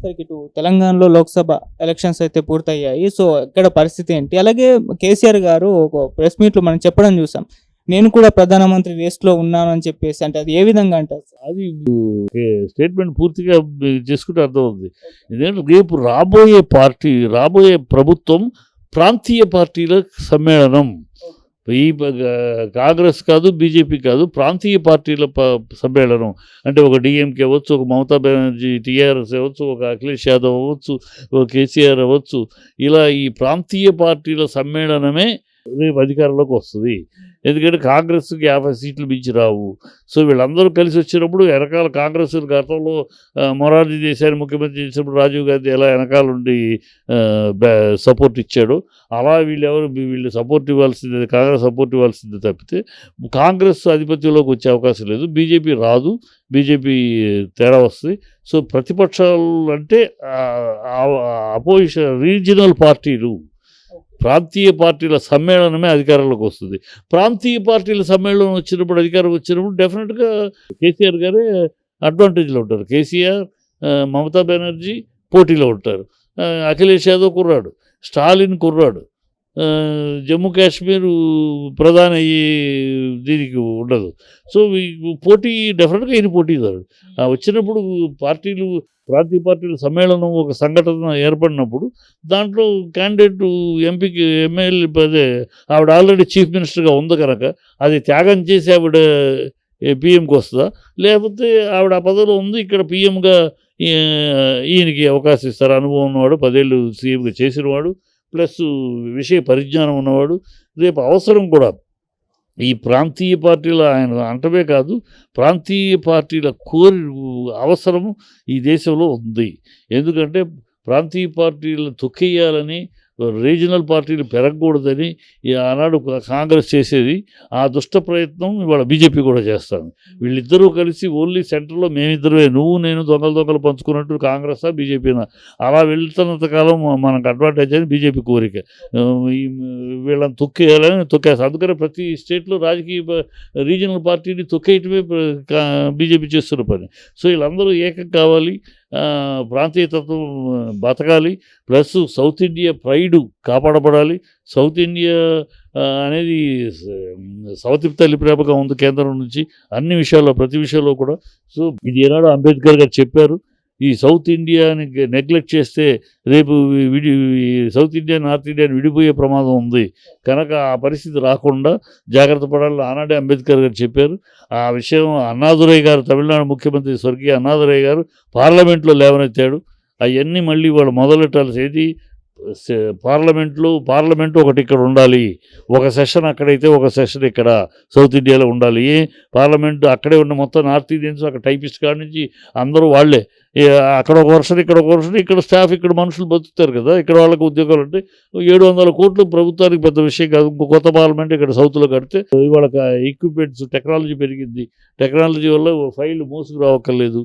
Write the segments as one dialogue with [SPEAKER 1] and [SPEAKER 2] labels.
[SPEAKER 1] సరికి ఇటు తెలంగాణలో లోక్సభ ఎలక్షన్స్ అయితే పూర్తయ్యాయి. సో, ఇక్కడ పరిస్థితి ఏంటి? అలాగే కేసీఆర్ గారు ఒక ప్రెస్ మీట్‌లో మనం చెప్పడం చూసాం. నేను కూడా ప్రధానమంత్రి రేస్‌లో ఉన్నాను అని చెప్పేసి. అంటే అది ఏ విధంగా అంటారు?
[SPEAKER 2] అది స్టేట్మెంట్ పూర్తిగా చేసుకుంటే అర్థమవుతుంది. ఎందుకంటే రేపు రాబోయే ప్రభుత్వం ప్రాంతీయ పార్టీల సమ్మేళనం. ఈ కాంగ్రెస్ కాదు, బీజేపీ కాదు, ప్రాంతీయ పార్టీల సమ్మేళనం. అంటే ఒక డిఎంకే అవ్వచ్చు, ఒక మమతా బెనర్జీ టీఆర్ఎస్ అవ్వచ్చు, ఒక అఖిలేష్ యాదవ్ అవ్వచ్చు, ఒక కేసీఆర్ అవ్వచ్చు. ఇలా ఈ ప్రాంతీయ పార్టీల సమ్మేళనమే రేపు అధికారంలోకి వస్తుంది. ఎందుకంటే కాంగ్రెస్కి 50 సీట్లు మించి రావు. సో వీళ్ళందరూ కలిసి వచ్చినప్పుడు వెనకాల కాంగ్రెస్ గతంలో మొరార్జీ దేశాయిని ముఖ్యమంత్రి చేసినప్పుడు రాజీవ్ గాంధీ ఎలా వెనకాల ఉండి సపోర్ట్ ఇచ్చాడో అలా వీళ్ళు సపోర్ట్ ఇవ్వాల్సిందే, కాంగ్రెస్ సపోర్ట్ ఇవ్వాల్సిందే తప్పితే కాంగ్రెస్ ఆధిపత్యంలోకి వచ్చే అవకాశం లేదు. బీజేపీ రాదు, బీజేపీ తేడా వస్తుంది. సో ప్రతిపక్షాలు అంటే అపోజిషన్ రీజనల్ పార్టీలు, ప్రాంతీయ పార్టీల సమ్మేళనమే అధికారంలోకి వస్తుంది. ప్రాంతీయ పార్టీల సమ్మేళనం వచ్చినప్పుడు, అధికారం వచ్చినప్పుడు డెఫినెట్గా కేసీఆర్ గారే అడ్వాంటేజ్లో ఉంటారు. కేసీఆర్, మమతా బెనర్జీ పోటీలో ఉంటారు. అఖిలేష్ యాదవ్ కుర్రాడు, స్టాలిన్ కుర్రాడు, జమ్మూ కాశ్మీర్ ప్రధాని అయ్యి దీనికి ఉండదు. సో పోటీ డెఫినెట్గా ఈయన పోటీదారుడు. వచ్చినప్పుడు ప్రాంతీయ పార్టీల సమ్మేళనం ఒక సంఘటన ఏర్పడినప్పుడు దాంట్లో క్యాండిడేట్ ఎంపీకి ఎమ్మెల్యే అదే ఆవిడ ఆల్రెడీ చీఫ్ మినిస్టర్గా ఉంది కనుక అది త్యాగం చేసి ఆవిడ పిఎంకి వస్తుందా, లేకపోతే ఆవిడ ఆ పదవిలో ఉంది ఇక్కడ పిఎంగా ఈయనకి అవకాశం ఇస్తారు. అనుభవం ఉన్నవాడు, 10 ఏళ్ళు సీఎంగా చేసినవాడు, ప్లస్ విషయ పరిజ్ఞానం ఉన్నవాడు. రేపు అవసరం కూడా ఈ ప్రాంతీయ పార్టీల ఆయన అంటమే కాదు, ప్రాంతీయ పార్టీల అవసరము ఈ దేశంలో ఉంది. ఎందుకంటే ప్రాంతీయ పార్టీలను తొక్కేయాలని, రీజనల్ పార్టీలు పెరగకూడదని ఆనాడు కాంగ్రెస్ చేసేది. ఆ దుష్ట ప్రయత్నం ఇవాళ బీజేపీ కూడా చేస్తాను. వీళ్ళిద్దరూ కలిసి ఓన్లీ సెంటర్లో మేమిద్దరే, నువ్వు నేను దొంగలు పంచుకున్నట్టు కాంగ్రెసా బీజేపీనా అలా వెళ్తున్నంత కాలం మనకు అడ్వాంటేజ్ అని బీజేపీ కోరిక. వీళ్ళని తొక్కేస్తారు. అందుకనే ప్రతి స్టేట్లో రీజనల్ పార్టీని తొక్కేయటమే బీజేపీ చేస్తున్న పని. సో వీళ్ళందరూ ఏకం కావాలి, ప్రాంతీయతత్వం బతకాలి, ప్లస్ సౌత్ ఇండియా ప్రైడు కాపాడబడాలి. సౌత్ ఇండియా అనేది సవతి తల్లి ప్రేమగా ఉంది కేంద్రం నుంచి అన్ని విషయాల్లో, ప్రతి విషయంలో కూడా. సో ఇది ఏనాడు అంబేద్కర్ గారు చెప్పారు. ఈ సౌత్ ఇండియాని నెగ్లెక్ట్ చేస్తే రేపు సౌత్ ఇండియా, నార్త్ ఇండియాని విడిపోయే ప్రమాదం ఉంది కనుక ఆ పరిస్థితి రాకుండా జాగ్రత్త పడాలని ఆనాడే అంబేద్కర్ గారు చెప్పారు. ఆ విషయం అన్నాదురై గారు, తమిళనాడు ముఖ్యమంత్రి స్వర్గీయ అన్నాదురై గారు పార్లమెంట్లో లేవనెత్తాడు. అవన్నీ మళ్ళీ వాళ్ళు మొదలెట్టాల్సేది పార్లమెంటు ఒకటి ఇక్కడ ఉండాలి. ఒక సెషన్ అక్కడైతే ఒక సెషన్ ఇక్కడ సౌత్ ఇండియాలో ఉండాలి. పార్లమెంటు అక్కడే ఉన్న మొత్తం నార్త్ ఇండియన్స్ అక్కడ టైపిస్ట్ కాడి నుంచి అందరూ వాళ్ళే. అక్కడ ఒక వర్షన్, ఇక్కడ ఒక వర్షన్, ఇక్కడ స్టాఫ్, ఇక్కడ మనుషులు బతుకుతారు కదా. ఇక్కడ వాళ్ళకి ఉద్యోగాలు అంటే 700 కోట్లు ప్రభుత్వానికి పెద్ద విషయం కాదు. ఇంకో కొత్త పార్లమెంట్ ఇక్కడ సౌత్లో కడితే ఇవాళ ఎక్విప్మెంట్స్, టెక్నాలజీ పెరిగింది. టెక్నాలజీ వల్ల ఫైల్ మోసుకు రావక్కర్లేదు.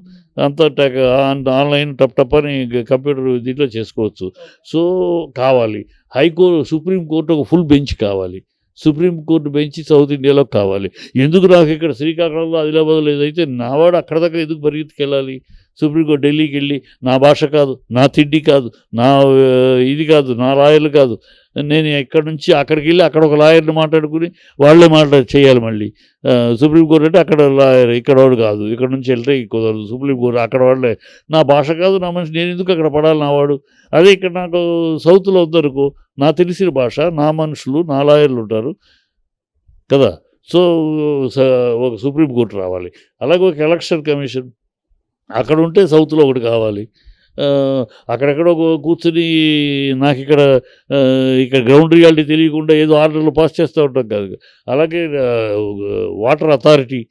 [SPEAKER 2] అంతా ఆన్లైన్ టప్ అని కంప్యూటర్ దీంట్లో చేసుకోవచ్చు. సో కావాలి సుప్రీంకోర్టు ఒక ఫుల్ బెంచ్ కావాలి. సుప్రీంకోర్టు బెంచ్ సౌత్ ఇండియాలో కావాలి. ఎందుకు నాకు ఇక్కడ శ్రీకాకుళంలో, ఆదిలాబాద్లో ఏదైతే నావాడు అక్కడ దగ్గర ఎందుకు పరిగెత్తుకెళ్ళాలి? సుప్రీంకోర్టు ఢిల్లీకి వెళ్ళి నా భాష కాదు, నా తిండి కాదు, నా ఇది కాదు, నా లాయర్లు కాదు, నేను ఎక్కడి నుంచి అక్కడికి వెళ్ళి అక్కడ ఒక లాయర్ని మాట్లాడుకుని వాళ్ళే చేయాలి. మళ్ళీ సుప్రీంకోర్టు అంటే అక్కడ లాయర్, ఇక్కడ వాడు కాదు, ఇక్కడ నుంచి వెళ్తే కుదరదు. సుప్రీంకోర్టు అక్కడ వాళ్ళే, నా భాష కాదు, నా మనిషి, నేను ఎందుకు అక్కడ పడాలి నావాడు? అదే ఇక్కడ నాకు సౌత్లో వద్దనుకో, నా తెలిసిన భాష, నా మనుషులు, నా లాయర్లు ఉంటారు కదా. సో ఒక సుప్రీంకోర్టు రావాలి. అలాగే ఒక ఎలక్షన్ కమిషన్ అక్కడ ఉంటే సౌత్లో ఒకటి కావాలి. అక్కడెక్కడో కూర్చుని నాకు ఇక్కడ గ్రౌండ్ రియాలిటీ తెలియకుండా ఏదో ఆర్డర్లు పాస్ చేస్తూ ఉంటాం కాదు. అలాగే వాటర్ అథారిటీ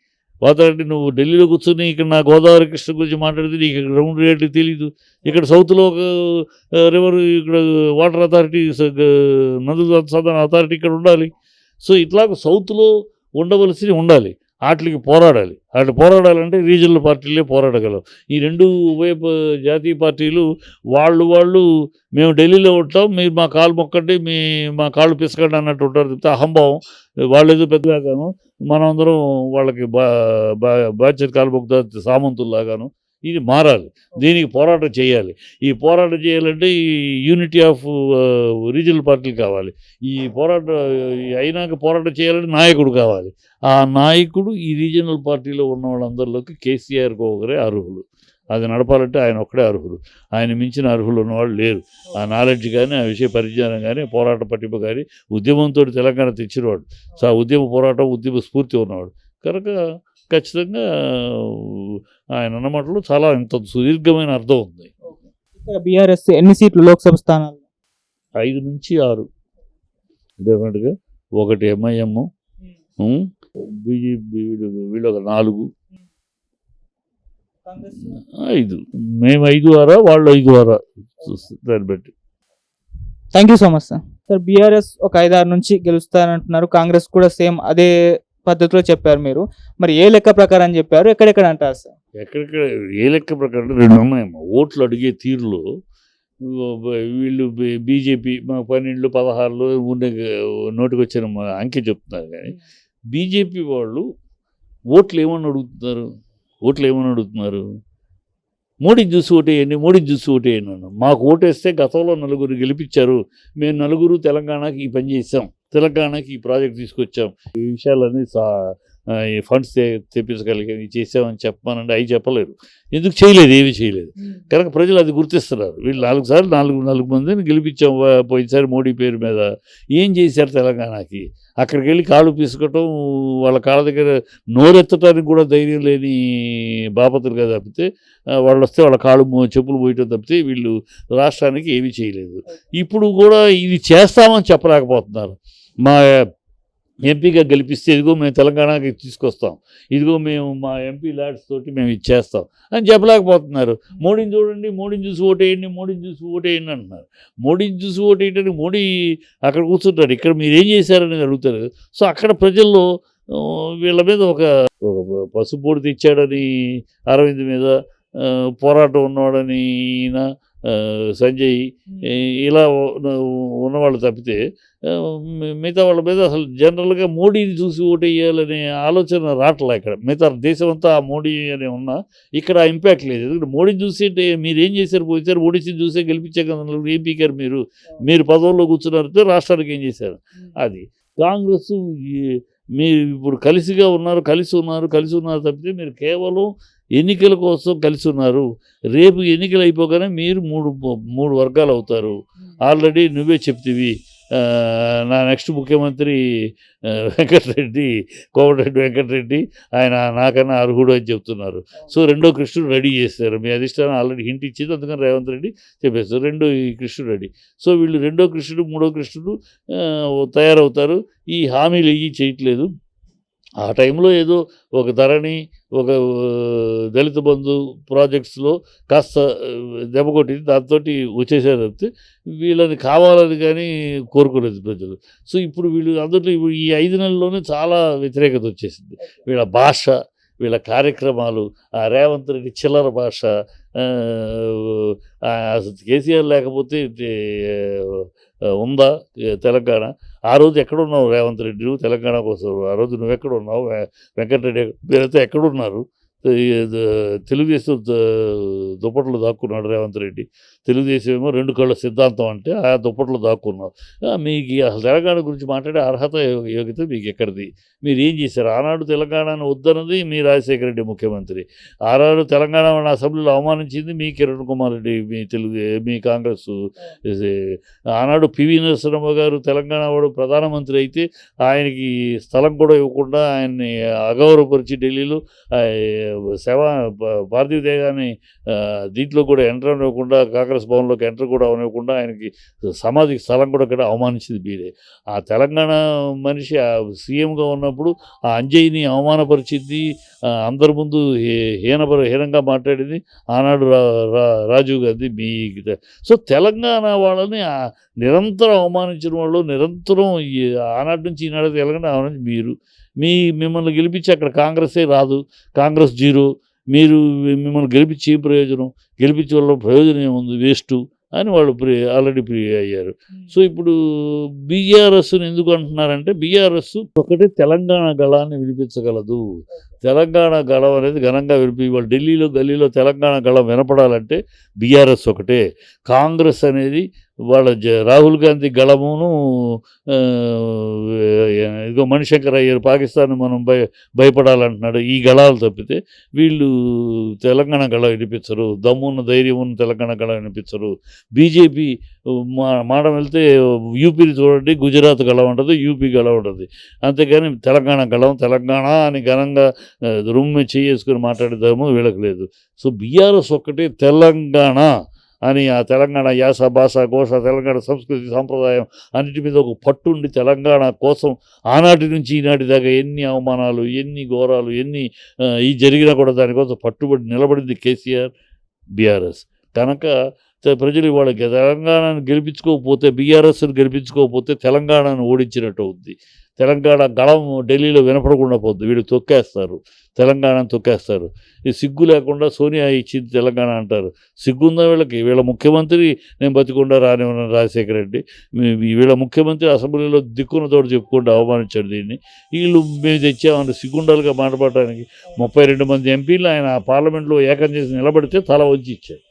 [SPEAKER 2] నువ్వు ఢిల్లీలో కూర్చొని ఇక్కడ నా గోదావరి కృష్ణ గురించి మాట్లాడితే నీకు గ్రౌండ్ రియాలిటీ తెలీదు. ఇక్కడ సౌత్లో ఒక రివర్, ఇక్కడ వాటర్ అథారిటీ, నదుల సాధన అథారిటీ ఇక్కడ ఉండాలి. సో ఇట్లాగ సౌత్లో ఉండాలి. వాటికి పోరాడాలంటే రీజనల్ పార్టీలే పోరాడగలవు. ఈ రెండు ఉభయ జాతీయ పార్టీలు వాళ్ళు మేము ఢిల్లీలో ఉంటాం, మీరు మా కాలు మొక్కండి, మా కాళ్ళు పిసకండి అన్నట్టు ఉంటారు. అహంభావం. వాళ్ళు ఏదో పెద్దగాను, మనం అందరం వాళ్ళకి బాధ్యత కాలు మొక్కుతా సామంతుల్లాగాను ఇది మారాలి, దీనికి పోరాటం చేయాలి. ఈ పోరాటం చేయాలంటే ఈ యూనిటీ ఆఫ్ రీజనల్ పార్టీలు కావాలి. ఈ అయినాక పోరాటం చేయాలంటే నాయకుడు కావాలి. ఆ నాయకుడు ఈ రీజనల్ పార్టీలో ఉన్న వాళ్ళందరిలోకి కేసీఆర్కి ఒకరే అర్హులు. అది నడపాలంటే ఆయన ఒక్కడే అర్హులు. ఆయన మించిన అర్హులు ఉన్నవాళ్ళు లేరు. ఆ నాలెడ్జ్ కానీ, ఆ విషయ పరిజ్ఞానం కానీ, పోరాట పట్టింపు కానీ, ఉద్యమంతో తెలంగాణ తెచ్చినవాడు. సో ఆ ఉద్యమ పోరాటం, ఉద్యమ స్ఫూర్తి ఉన్నవాడు కనుక ఖచ్చితంగా ఆయన అన్న మాటలో చాలా ఇంత సుదీర్ఘమైన అర్థం ఉంది.
[SPEAKER 1] ఇక్కడ బీఆర్ఎస్ ఎన్ని సీట్లు లోక్సభ స్థానాలు?
[SPEAKER 2] 5 నుంచి 6 డెఫినెట్గా. ఒకటి ఎంఐఎం, బీజేపీ వీళ్ళు ఒక 4, 5. మేము 5 వాళ్ళు 5 దాన్ని బట్టి.
[SPEAKER 1] Thank you so much sir. Sir BRS ఒక 5-6 నుంచి గెలుస్తారంటున్నారు, కాంగ్రెస్ కూడా సేమ్ అదే పద్ధతిలో చెప్పారు మీరు. మరి ఏ లెక్క ప్రకారం చెప్పారు, ఎక్కడెక్కడ అంటారు సార్?
[SPEAKER 2] ఎక్కడెక్కడ ఏ లెక్క ప్రకారం 2 ఉన్నాయమ్మా. ఓట్లు అడిగే తీరులో వీళ్ళు బీజేపీ 12, 16 ఉండే నోటికి వచ్చిన అంకె చెప్తున్నారు. కానీ బీజేపీ వాళ్ళు ఓట్లు ఏమని అడుగుతున్నారు? మోడీని చూసి ఓటేయండి అన్నాను. మాకు ఓటేస్తే గతంలో 4 గెలిపించారు, మేము 4 తెలంగాణకి ఈ పని చేసాం, తెలంగాణకి ఈ ప్రాజెక్ట్ తీసుకొచ్చాం, ఈ విషయాలన్నీ ఈ ఫండ్స్ తెప్పించగలిగాం, ఇది చేసామని చెప్పానంటే అవి చెప్పలేరు. ఎందుకు చేయలేదు? ఏమీ చేయలేదు కనుక ప్రజలు అది గుర్తిస్తున్నారు. వీళ్ళు 4 సార్లు 4 మందిని గెలిపించాం పోయినసారి మోడీ పేరు మీద. ఏం చేశారు తెలంగాణకి? అక్కడికి వెళ్ళి కాళ్ళు పీసుకోవటం, వాళ్ళ కాళ్ళ దగ్గర నోరెత్తడానికి కూడా ధైర్యం లేని బాపతులుగా తప్పితే, వాళ్ళు వస్తే వాళ్ళ కాళ్ళు చెప్పులు పోయటం తప్పితే వీళ్ళు రాష్ట్రానికి ఏమీ చేయలేదు. ఇప్పుడు కూడా ఇది చేస్తామని చెప్పలేకపోతున్నారు. మా ఎంపీగా గెలిపిస్తే ఇదిగో మేము తెలంగాణకి తీసుకొస్తాం, ఇదిగో మేము మా ఎంపీ ల్యాడ్స్ తోటి మేము ఇచ్చేస్తాం అని చెప్పలేకపోతున్నారు. మోడీని చూడండి, మోడీని చూసి ఓటేయండి అంటున్నారు. మోడీని చూసి ఓటేయడానికి మోడీ అక్కడ కూర్చుంటాడు, ఇక్కడ మీరు ఏం చేశారనేది అడుగుతారు. సో అక్కడ ప్రజల్లో వీళ్ళ మీద ఒక పసుపొడి తెచ్చాడని అరవింద్ మీద పోరాటం ఉన్నవాడని ఈయన సంజయ్ ఇలా ఉన్నవాళ్ళు తప్పితే మిగతా వాళ్ళ మీద అసలు జనరల్గా మోడీని చూసి ఓటేయాలనే ఆలోచన రావట్లే. ఇక్కడ మిగతా దేశం అంతా ఆ మోడీ అనే ఉన్నా ఇక్కడ ఆ ఇంపాక్ట్ లేదు. ఎందుకంటే మోడీని చూసి మీరు ఏం చేశారు? పోయిసారు మోడీని చూసే గెలిపించే కదా ఏం పీకారు మీరు పదవుల్లో కూర్చున్నారంటే రాష్ట్రానికి ఏం చేశారు? అది కాంగ్రెస్ మీరు ఇప్పుడు కలిసి ఉన్నారు తప్పితే మీరు కేవలం ఎన్నికల కోసం కలిసి ఉన్నారు. రేపు ఎన్నికలు అయిపోగానే మీరు మూడు వర్గాలు అవుతారు. ఆల్రెడీ నువ్వే చెప్తివి. నా నెక్స్ట్ ముఖ్యమంత్రి కోమటిరెడ్డి వెంకటరెడ్డి, ఆయన నాకన్నా అర్హుడు అని చెప్తున్నారు. సో రెండో కృష్ణుడు రెడీ చేస్తారు. మీ అధిష్టానం ఆల్రెడీ హింట్ ఇచ్చింది, అందుకని రేవంత్ రెడ్డి చెప్పేస్తారు రెండో ఈ కృష్ణుడు రెడీ. సో వీళ్ళు రెండో కృష్ణుడు మూడో కృష్ణుడు తయారవుతారు. ఈ హామీలు ఇవి చేయట్లేదు. ఆ టైంలో ఏదో ఒక ధరణి, ఒక దళిత బంధు ప్రాజెక్ట్స్లో కాస్త దెబ్బ కొట్టింది, దాంతో వచ్చేసారు తప్పితే వీళ్ళని కావాలని కానీ కోరుకోలేదు ప్రజలు. సో ఇప్పుడు వీళ్ళు అందరిలో ఈ 5 నెలల్లోనే చాలా వ్యతిరేకత వచ్చేసింది. వీళ్ళ భాష, వీళ్ళ కార్యక్రమాలు, ఆ రేవంత్ రెడ్డి చిల్లర భాష, అసలు కేసీఆర్ లేకపోతే ఉందా తెలంగాణ? ఆ రోజు ఎక్కడున్నావు రేవంత్ రెడ్డి? నువ్వు తెలంగాణ కోసం ఆ రోజు నువ్వు ఎక్కడున్నావు? వెంకటరెడ్డి మీరైతే ఎక్కడున్నారు? తెలుగుదేశం దుప్పట్లు దాక్కున్నాడు రేవంత్ రెడ్డి. తెలుగుదేశం ఏమో 2 కళ్ళ సిద్ధాంతం అంటే ఆ దుప్పట్లు దాక్కున్నావు. మీకు అసలు తెలంగాణ గురించి మాట్లాడే అర్హత యోగ్యత మీకు ఎక్కడిది? మీరు ఏం చేశారు? ఆనాడు తెలంగాణను వద్దన్నది మీ రాజశేఖర రెడ్డి ముఖ్యమంత్రి. ఆనాడు తెలంగాణ అసెంబ్లీలో అవమానించింది మీ కిరణ్ కుమార్ రెడ్డి, మీ కాంగ్రెస్. ఆనాడు పివి నరసింహ గారు తెలంగాణ వాడు ప్రధానమంత్రి అయితే ఆయనకి స్థలం కూడా ఇవ్వకుండా ఆయన్ని అగౌరవపరిచి ఢిల్లీలో భారతీయ దేశాన్ని దీంట్లో కూడా ఎంటర్ అవ్వకుండా, కాంగ్రెస్ భవన్లోకి ఎంటర్ కూడా అవనివ్వకుండా ఆయనకి సమాధికి స్థలం కూడా ఇక్కడ అవమానించింది మీరే. ఆ తెలంగాణ మనిషి సీఎంగా ఉన్నప్పుడు ఆ అంజయ్యని అవమానపరిచింది, అందరి ముందు హీనంగా మాట్లాడింది ఆనాడు రాజీవ్ గాంధీ. మీ సో తెలంగాణ వాళ్ళని నిరంతరం అవమానించిన వాళ్ళు, నిరంతరం ఆనాటి నుంచి ఈనాడు తెలంగాణ అవమానించి మిమ్మల్ని గెలిపించి అక్కడ కాంగ్రెసే రాదు, కాంగ్రెస్ జీరో, మిమ్మల్ని గెలిపించి ఏం ప్రయోజనం? గెలిపించే వల్ల ప్రయోజనం ఏముంది? వేస్టు అని వాళ్ళు ఆల్రెడీ ప్రీ అయ్యారు. సో ఇప్పుడు బీఆర్ఎస్ని ఎందుకు అంటున్నారంటే బీఆర్ఎస్ ఒకటే తెలంగాణ గళాన్ని వినిపించగలదు. తెలంగాణ గళం అనేది ఘనంగా వాళ్ళు ఢిల్లీలో గల్లీలో తెలంగాణ గళం వినపడాలంటే బీఆర్ఎస్ ఒకటే. కాంగ్రెస్ అనేది వాళ్ళ రాహుల్ గాంధీ గళమును ఇదిగో మణిశంకర్ అయ్యారు పాకిస్తాన్ మనం భయపడాలంటున్నాడు. ఈ గళాలు తప్పితే వీళ్ళు తెలంగాణ గళం వినిపించరు. దమ్మున్న ధైర్యం ఉన్న తెలంగాణ గళం వినిపించరు. బీజేపీ మాట వెళ్తే యూపీని చూడండి, గుజరాత్ గళం ఉంటుంది, యూపీ గళం ఉంటుంది. అంతేగాని తెలంగాణ గళం తెలంగాణ అని ఘనంగా రూమ్ చేసుకుని మాట్లాడేదాము వీళ్ళకి లేదు. సో బీఆర్ఎస్ ఒక్కటే తెలంగాణ అని ఆ తెలంగాణ యాస భాష ఘోష తెలంగాణ సంస్కృతి సాంప్రదాయం అన్నిటి మీద ఒక పట్టుండి తెలంగాణ కోసం ఆనాటి నుంచి ఈనాటి దాకా ఎన్ని అవమానాలు ఎన్ని ఘోరాలు ఎన్ని ఈ జరిగినా కూడా దానికోసం పట్టుబడి నిలబడింది కేసీఆర్ బీఆర్ఎస్. కనుక ప్రజలు వాళ్ళకి తెలంగాణను గెలిపించుకోకపోతే బీఆర్ఎస్ని గెలిపించుకోకపోతే తెలంగాణను ఓడించినట్టు అవుద్ది. తెలంగాణ గళం ఢిల్లీలో వినపడకుండా పోద్ది. వీళ్ళు తొక్కేస్తారు, తెలంగాణను తొక్కేస్తారు. ఈ సిగ్గు లేకుండా సోనియా ఇచ్చింది తెలంగాణ అంటారు. సిగ్గుందా వీళ్ళకి? వీళ్ళ ముఖ్యమంత్రి నేను బతికుండా రానివ్వను రాజశేఖర రెడ్డి, వీళ్ళ ముఖ్యమంత్రి అసెంబ్లీలో దిక్కున్న తోడు చెప్పుకుంటూ అవమానించాడు దీన్ని. వీళ్ళు మేము తెచ్చామని సిగ్గుండాలుగా మాట్లాడటానికి 32 మంది ఎంపీలు ఆయన పార్లమెంట్లో ఏకం చేసి నిలబడితే తల వంచి ఇచ్చారు.